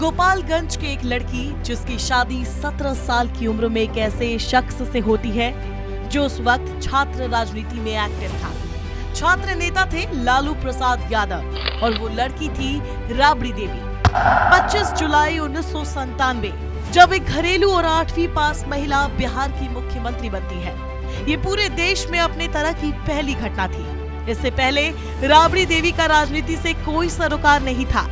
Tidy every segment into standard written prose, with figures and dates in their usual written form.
गोपालगंज की एक लड़की जिसकी शादी 17 साल की उम्र में एक ऐसे शख्स से होती है जो उस वक्त छात्र राजनीति में एक्टिव था। छात्र नेता थे लालू प्रसाद यादव और वो लड़की थी राबड़ी देवी। 25 जुलाई 1997 जब एक घरेलू और 8वीं पास महिला बिहार की मुख्यमंत्री बनती है। ये पूरे देश में अपने तरह की पहली घटना थी। इससे पहले राबड़ी देवी का राजनीति से कोई सरोकार नहीं था।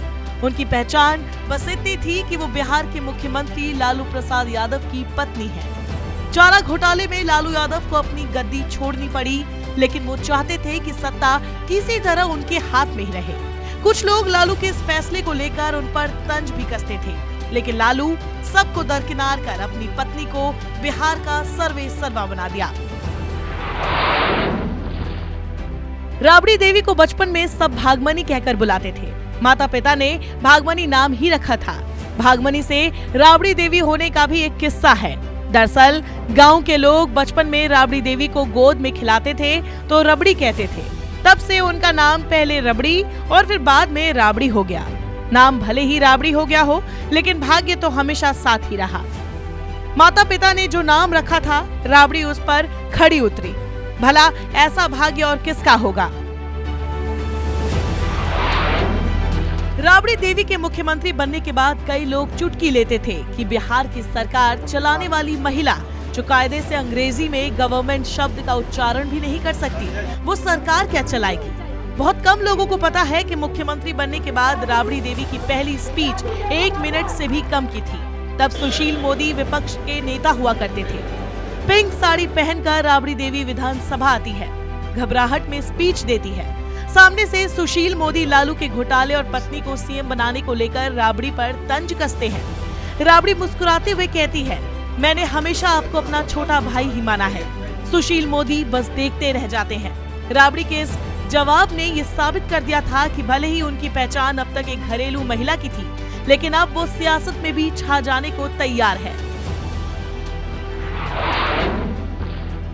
उनकी पहचान बस इतनी थी कि वो बिहार के मुख्यमंत्री लालू प्रसाद यादव की पत्नी है। चारा घोटाले में लालू यादव को अपनी गद्दी छोड़नी पड़ी, लेकिन वो चाहते थे कि सत्ता किसी तरह उनके हाथ में ही रहे। कुछ लोग लालू के इस फैसले को लेकर उन पर तंज भी कसते थे, लेकिन लालू सबको दरकिनार कर अपनी पत्नी को बिहार का सर्वे सर्वा बना दिया। राबड़ी देवी को बचपन में सब भागमनी कहकर बुलाते थे। माता पिता ने भागमनी नाम ही रखा था। भागमनी से राबड़ी देवी होने का भी एक किस्सा है। दरअसल गांव के लोग बचपन में राबड़ी देवी को गोद में खिलाते थे तो रबड़ी कहते थे। तब से उनका नाम पहले रबड़ी और फिर बाद में राबड़ी हो गया। नाम भले ही राबड़ी हो गया हो, लेकिन भाग्य तो हमेशा साथ ही रहा। माता पिता ने जो नाम रखा था राबड़ी उस पर खड़ी उतरी। भला ऐसा भाग्य और किसका होगा। राबड़ी देवी के मुख्यमंत्री बनने के बाद कई लोग चुटकी लेते थे कि बिहार की सरकार चलाने वाली महिला जो कायदे से अंग्रेजी में गवर्नमेंट शब्द का उच्चारण भी नहीं कर सकती, वो सरकार क्या चलाएगी। बहुत कम लोगों को पता है कि मुख्यमंत्री बनने के बाद राबड़ी देवी की पहली स्पीच 1 मिनट से भी कम की थी। तब सुशील मोदी विपक्ष के नेता हुआ करते थे। पिंक साड़ी पहनकर राबड़ी देवी विधानसभा आती है, घबराहट में स्पीच देती है। सामने से सुशील मोदी लालू के घोटाले और पत्नी को सीएम बनाने को लेकर राबड़ी पर तंज कसते हैं। राबड़ी मुस्कुराते हुए कहती है, मैंने हमेशा आपको अपना छोटा भाई ही माना है। सुशील मोदी बस देखते रह जाते हैं। राबड़ी के इस जवाब ने ये साबित कर दिया था कि भले ही उनकी पहचान अब तक एक घरेलू महिला की थी, लेकिन अब वो सियासत में भी छा जाने को तैयार है।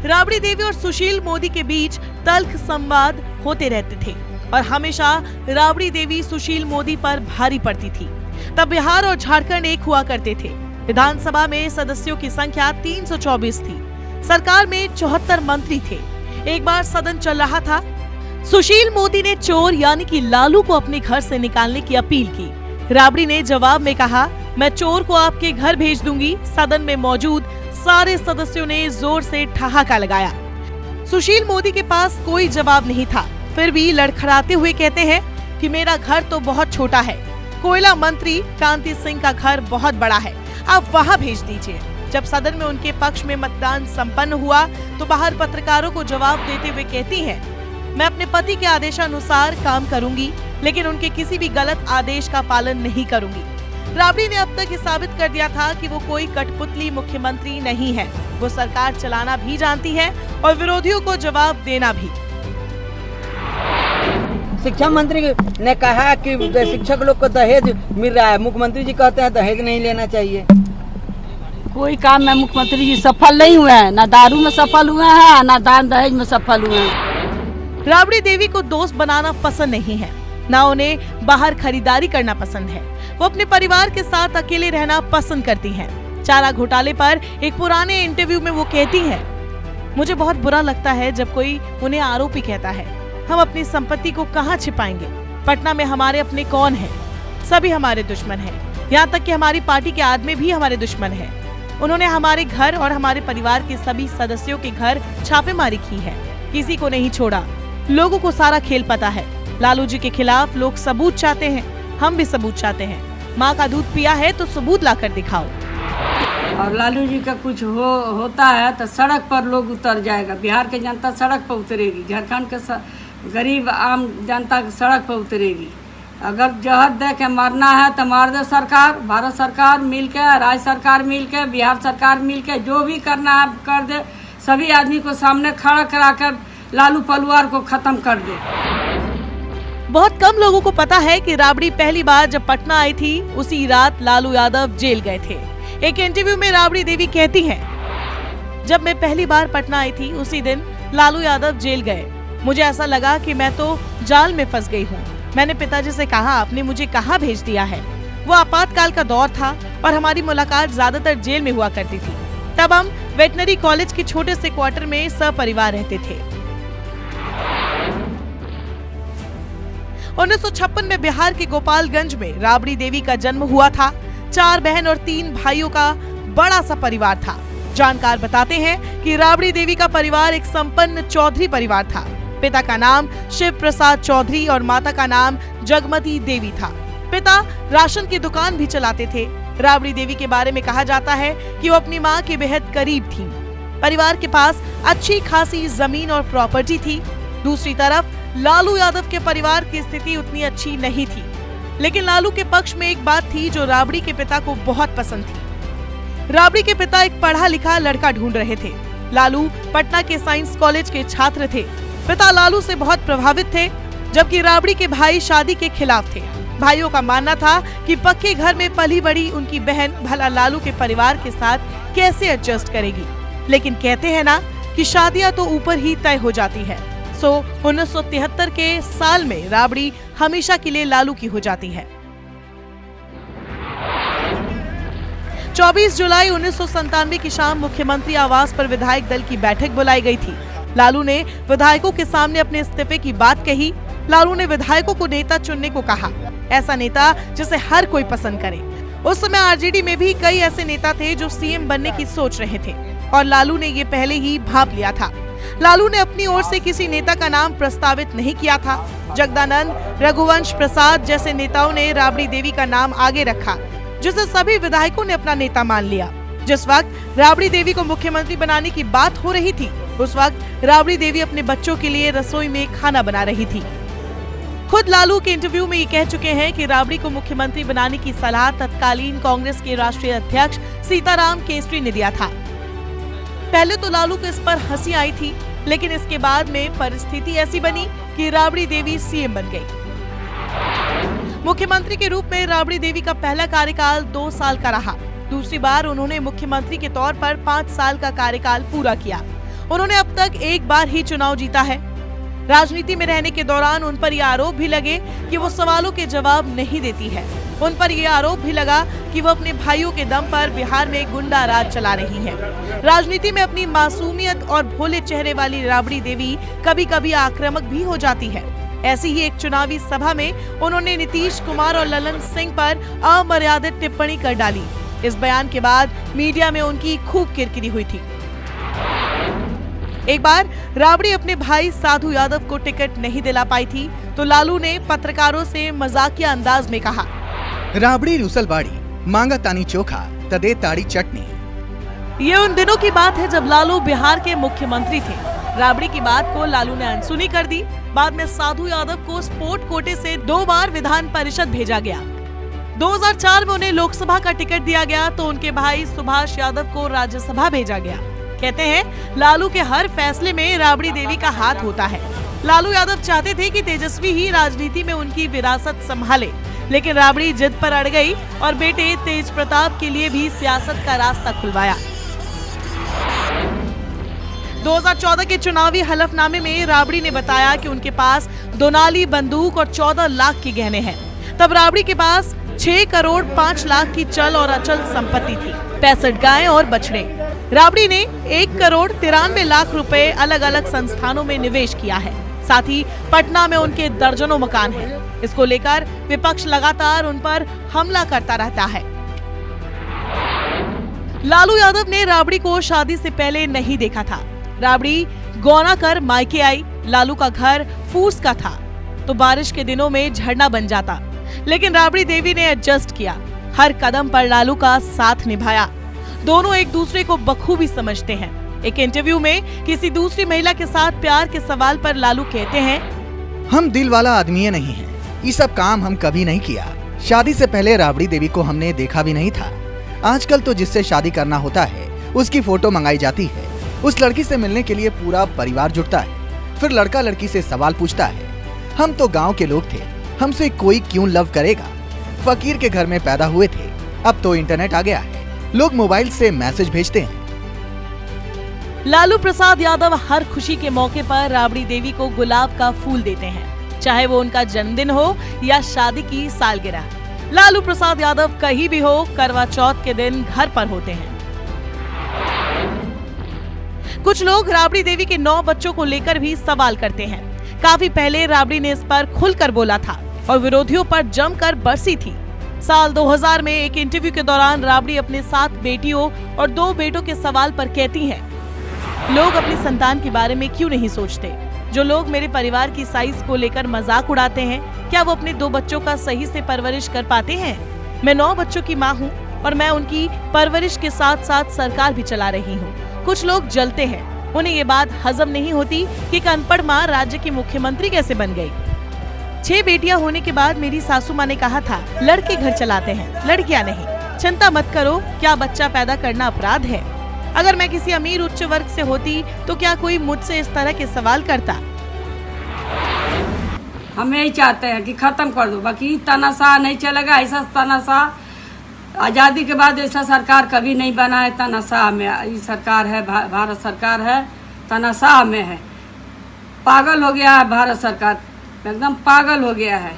राबड़ी देवी और सुशील मोदी के बीच तल्ख संवाद होते रहते थे और हमेशा राबड़ी देवी सुशील मोदी पर भारी पड़ती थी। तब बिहार और झारखंड एक हुआ करते थे। विधानसभा में सदस्यों की संख्या 324 थी। सरकार में 74 मंत्री थे। एक बार सदन चल रहा था। सुशील मोदी ने चोर यानी कि लालू को अपने घर से निकालने की अपील की। राबड़ी ने जवाब में कहा, मैं चोर को आपके घर भेज दूंगी। सदन में मौजूद सारे सदस्यों ने जोर से ठहाका लगाया। सुशील मोदी के पास कोई जवाब नहीं था, फिर भी लड़खड़ाते हुए कहते हैं कि मेरा घर तो बहुत छोटा है। कोयला मंत्री कांति सिंह का घर बहुत बड़ा है, आप वहां भेज दीजिए। जब सदन में उनके पक्ष में मतदान संपन्न हुआ तो बाहर पत्रकारों को जवाब देते हुए कहती हैं, मैं अपने पति के आदेशानुसार काम करूंगी, लेकिन उनके किसी भी गलत आदेश का पालन नहीं करूंगी। राबड़ी ने अब तक ये साबित कर दिया था कि वो कोई कठपुतली मुख्यमंत्री नहीं है। वो सरकार चलाना भी जानती है और विरोधियों को जवाब देना भी। शिक्षा मंत्री ने कहा कि शिक्षक लोग को दहेज मिल रहा है। मुख्यमंत्री जी कहते हैं दहेज नहीं लेना चाहिए। कोई काम में मुख्यमंत्री जी सफल नहीं हुए हैं, ना दारू में सफल हुए हैं, ना दान दहेज में सफल हुए हैं। राबड़ी देवी को दोस्त बनाना पसंद नहीं है, ना उन्हें बाहर खरीदारी करना पसंद है। वो अपने परिवार के साथ अकेले रहना पसंद करती हैं। चारा घोटाले पर एक पुराने इंटरव्यू में वो कहती हैं, मुझे बहुत बुरा लगता है जब कोई उन्हें आरोपी कहता है। हम अपनी संपत्ति को कहाँ छिपाएंगे। पटना में हमारे अपने कौन हैं? सभी हमारे दुश्मन हैं। यहाँ तक कि हमारी पार्टी के आदमी भी हमारे दुश्मन हैं। उन्होंने हमारे घर और हमारे परिवार के सभी सदस्यों के घर छापेमारी की है, किसी को नहीं छोड़ा। लोगों को सारा खेल पता है। लालू जी के खिलाफ लोग सबूत चाहते हैं, हम भी सबूत चाहते हैं। माँ का दूध पिया है तो सबूत लाकर दिखाओ। और लालू जी का कुछ होता है तो सड़क पर लोग उतर जाएगा। बिहार की जनता सड़क पर उतरेगी, झारखंड के गरीब आम जनता सड़क पर उतरेगी। अगर जहर दे के मारना है तो मार दे सरकार। भारत सरकार मिल के, राज्य सरकार मिल के, बिहार सरकार मिल के, जो भी करना है कर दे। सभी आदमी को सामने खड़ा कराकर लालू पलवार को खत्म कर दे। बहुत कम लोगों को पता है कि राबड़ी पहली बार जब पटना आई थी उसी रात लालू यादव जेल गए थे। एक इंटरव्यू में राबड़ी देवी कहती हैं, जब मैं पहली बार पटना आई थी उसी दिन लालू यादव जेल गए। मुझे ऐसा लगा कि मैं तो जाल में फंस गई हूँ। मैंने पिताजी से कहा, आपने मुझे कहाँ भेज दिया है। वो आपातकाल का दौर था और हमारी मुलाकात ज्यादातर जेल में हुआ करती थी। तब हम वेटनरी कॉलेज के छोटे से क्वार्टर में सपरिवार रहते थे। 1956 में बिहार के गोपालगंज में राबड़ी देवी का जन्म हुआ था। 4 बहन और 3 भाइयों का बड़ा सा परिवार था। जानकार बताते हैं कि राबड़ी देवी का परिवार एक संपन्न चौधरी परिवार था। पिता का नाम शिव प्रसाद चौधरी और माता का नाम जगमती देवी था। पिता राशन की दुकान भी चलाते थे। राबड़ी देवी के बारे में कहा जाता है कि वो अपनी मां के बेहद करीब थीं। परिवार के पास अच्छी खासी जमीन और प्रॉपर्टी थी। दूसरी तरफ लालू यादव के परिवार की स्थिति उतनी अच्छी नहीं थी, लेकिन लालू के पक्ष में एक बात थी जो राबड़ी के पिता को बहुत पसंद थी। राबड़ी के पिता एक पढ़ा लिखा लड़का ढूंढ रहे थे। लालू पटना के साइंस कॉलेज के छात्र थे। पिता लालू से बहुत प्रभावित थे, जबकि राबड़ी के भाई शादी के खिलाफ थे। भाइयों का मानना था कि पक्के घर में पली बड़ी उनकी बहन भला लालू के परिवार के साथ कैसे एडजस्ट करेगी। लेकिन कहते हैं ना कि शादियां तो ऊपर ही तय हो जाती है। 1973 के साल में राबड़ी हमेशा के लिए लालू की हो जाती है। 24 जुलाई 1997 की शाम मुख्यमंत्री आवास पर विधायक दल की बैठक बुलाई गई थी। लालू ने विधायकों के सामने अपने इस्तीफे की बात कही। लालू ने विधायकों को नेता चुनने को कहा, ऐसा नेता जिसे हर कोई पसंद करे। उस समय आरजेडी में भी कई ऐसे नेता थे जो सीएम बनने की सोच रहे थे और लालू ने ये पहले ही भांप लिया था। लालू ने अपनी ओर से किसी नेता का नाम प्रस्तावित नहीं किया था। जगदानंद, रघुवंश प्रसाद जैसे नेताओं ने राबड़ी देवी का नाम आगे रखा, जिसे सभी विधायकों ने अपना नेता मान लिया। जिस वक्त राबड़ी देवी को मुख्यमंत्री बनाने की बात हो रही थी, उस वक्त राबड़ी देवी अपने बच्चों के लिए रसोई में खाना बना रही थी। खुद लालू के इंटरव्यू में ये कह चुके हैं कि राबड़ी को मुख्यमंत्री बनाने की सलाह तत्कालीन कांग्रेस के राष्ट्रीय अध्यक्ष सीताराम केसरी ने दिया था। पहले तो लालू को इस पर हंसी आई थी, लेकिन इसके बाद में परिस्थिति ऐसी बनी कि राबड़ी देवी सीएम बन गई। मुख्यमंत्री के रूप में राबड़ी देवी का पहला कार्यकाल 2 साल का रहा। दूसरी बार उन्होंने मुख्यमंत्री के तौर पर 5 साल का कार्यकाल पूरा किया। उन्होंने अब तक एक बार ही चुनाव जीता है। राजनीति में रहने के दौरान उन पर यह आरोप भी लगे कि वो सवालों के जवाब नहीं देती है। उन पर यह आरोप भी लगा कि वो अपने भाइयों के दम पर बिहार में गुंडा राज चला रही है। राजनीति में अपनी मासूमियत और भोले चेहरे वाली राबड़ी देवी कभी कभी आक्रामक भी हो जाती है। ऐसी ही एक चुनावी सभा में उन्होंने नीतीश कुमार और ललन सिंह पर अमर्यादित टिप्पणी कर डाली। इस बयान के बाद मीडिया में उनकी खूब किरकिरी हुई थी। एक बार राबड़ी अपने भाई साधु यादव को टिकट नहीं दिला पाई थी, तो लालू ने पत्रकारों से मजाकिया अंदाज में कहा, राबड़ी रुसलबाड़ी मांगा तानी चोखा तदे ताड़ी चटनी। ये उन दिनों की बात है जब लालू बिहार के मुख्यमंत्री थे। राबड़ी की बात को लालू ने अनसुनी कर दी। बाद में साधु यादव को स्पोर्ट कोटे से 2 बार विधान परिषद भेजा गया। 2004 में उन्हें लोकसभा का टिकट दिया गया, तो उनके भाई सुभाष यादव को राज्यसभा भेजा गया। कहते हैं लालू के हर फैसले में राबड़ी देवी का हाथ होता है। लालू यादव चाहते थे कि तेजस्वी ही राजनीति में उनकी विरासत संभाले, लेकिन राबड़ी जिद पर अड़ गई और बेटे तेज प्रताप के लिए भी सियासत का रास्ता खुलवाया। 2014 के चुनावी हलफनामे में राबड़ी ने बताया कि उनके पास दोनाली बंदूक और 14 लाख के गहने हैं। तब राबड़ी के पास 6 करोड़ 5 लाख की चल और अचल संपत्ति थी, 65 गायें और बछड़े। राबड़ी ने 1 करोड़ 93 लाख रुपए अलग अलग संस्थानों में निवेश किया है। साथ ही पटना में उनके दर्जनों मकान हैं। इसको लेकर विपक्ष लगातार उन पर हमला करता रहता है। लालू यादव ने राबड़ी को शादी से पहले नहीं देखा था। राबड़ी गौना कर मायके आई। लालू का घर फूस का था, तो बारिश के दिनों में झरना बन जाता, लेकिन राबड़ी देवी ने एडजस्ट किया। हर कदम पर लालू का साथ निभाया। दोनों एक दूसरे को बखूबी समझते हैं। एक इंटरव्यू में किसी दूसरी महिला के साथ प्यार के सवाल पर लालू कहते हैं, हम दिल वाला आदमी नहीं हैं। ये सब काम हम कभी नहीं किया। शादी से पहले राबड़ी देवी को हमने देखा भी नहीं था। आजकल तो जिससे शादी करना होता है उसकी फोटो मंगाई जाती है। उस लड़की से मिलने के लिए पूरा परिवार जुटता है। फिर लड़का लड़की से सवाल पूछता है। हम तो गाँव के लोग थे, हमसे कोई क्यों लव करेगा। फकीर के घर में पैदा हुए थे। अब तो इंटरनेट आ गया है, लोग मोबाइल से मैसेज भेजते हैं। लालू प्रसाद यादव हर खुशी के मौके पर राबड़ी देवी को गुलाब का फूल देते हैं, चाहे वो उनका जन्मदिन हो या शादी की सालगिरह। लालू प्रसाद यादव कहीं भी हो, करवा चौथ के दिन घर पर होते हैं। कुछ लोग राबड़ी देवी के 9 बच्चों को लेकर भी सवाल करते हैं। काफी पहले राबड़ी ने इस पर खुलकर बोला था और विरोधियों पर जमकर बरसी थी। साल 2000 में एक इंटरव्यू के दौरान राबड़ी अपने 7 बेटियों और 2 बेटों के सवाल पर कहती हैं, लोग अपनी संतान के बारे में क्यों नहीं सोचते? जो लोग मेरे परिवार की साइज को लेकर मजाक उड़ाते हैं, क्या वो अपने 2 बच्चों का सही से परवरिश कर पाते हैं? मैं 9 बच्चों की माँ हूँ और मैं उनकी परवरिश के साथ साथ सरकार भी चला रही हूँ। कुछ लोग जलते हैं, उन्हें ये बात हजम नहीं होती कि एक अनपढ़ माँ राज्य की मुख्यमंत्री कैसे बन गई। 6 बेटियां होने के बाद मेरी सासू माँ ने कहा था, लड़के घर चलाते हैं, लड़कियां नहीं। चिंता मत करो, क्या बच्चा पैदा करना अपराध है? अगर मैं किसी अमीर उच्च वर्ग से होती तो क्या कोई मुझसे इस तरह के सवाल करता? हम यही चाहते हैं कि खत्म कर दो, बाकी तानाशाह नहीं चलेगा। ऐसा तानाशाह आज़ादी के बाद ऐसा सरकार कभी नहीं बना है। तानाशाह में ये सरकार है, भारत सरकार है, तानाशाह में है। पागल हो गया है भारत सरकार, एकदम पागल हो गया है।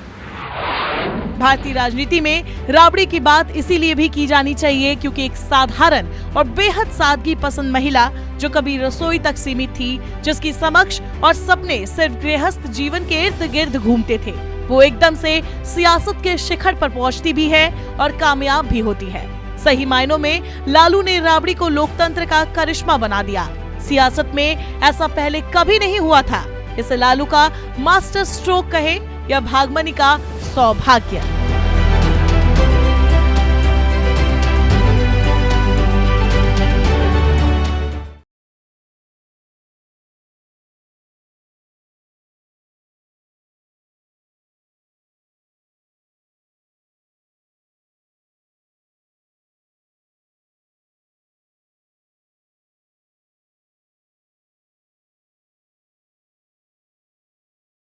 भारतीय राजनीति में राबड़ी की बात इसीलिए भी की जानी चाहिए क्योंकि एक साधारण और बेहद सादगी पसंद महिला जो कभी रसोई तक सीमित थी, जिसकी समक्ष और सपने सिर्फ गृहस्थ जीवन के इर्द गिर्द घूमते थे, वो एकदम से सियासत के शिखर पर पहुंचती भी है और कामयाब भी होती है। सही मायनों में लालू ने राबड़ी को लोकतंत्र का करिश्मा बना दिया। सियासत में ऐसा पहले कभी नहीं हुआ था। इसे लालू का मास्टर स्ट्रोक कहे या भागमनी का सौभाग्य।